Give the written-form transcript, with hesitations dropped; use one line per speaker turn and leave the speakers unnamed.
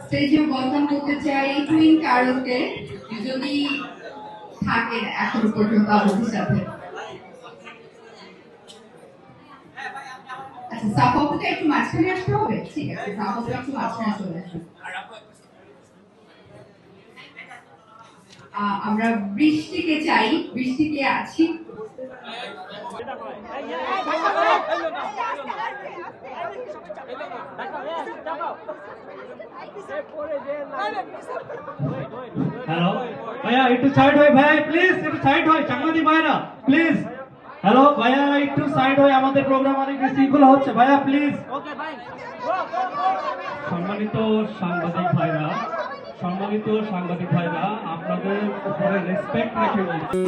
স্টেজে ওয়েলকাম করতে চাই টুইন কারোকে যদি থাকেন এখনো পর্যন্ত আমাদের সাথে। আচ্ছা সাফাকে একটু মাঝখানে আসতে হবে, ঠিক আছে সাফাকে একটু মাঝখানে চলে আসুন। আমরা বৃষ্টিকে চাই, বৃষ্টিকে আছি।
हेलो भैया इटू साइड हो भाई प्लीज इटू साइड हो चांगलादी भाईरा प्लीज हेलो भैया इटू साइड हो আমাদের প্রোগ্রাম অনেক শৃঙ্খলা হচ্ছে ভাইয়া প্লিজ ওকে ভাই সম্মানিত সাংবাদিক ভাইরা আপনাদের উপরে রেসপেক্ট রেখে বলছি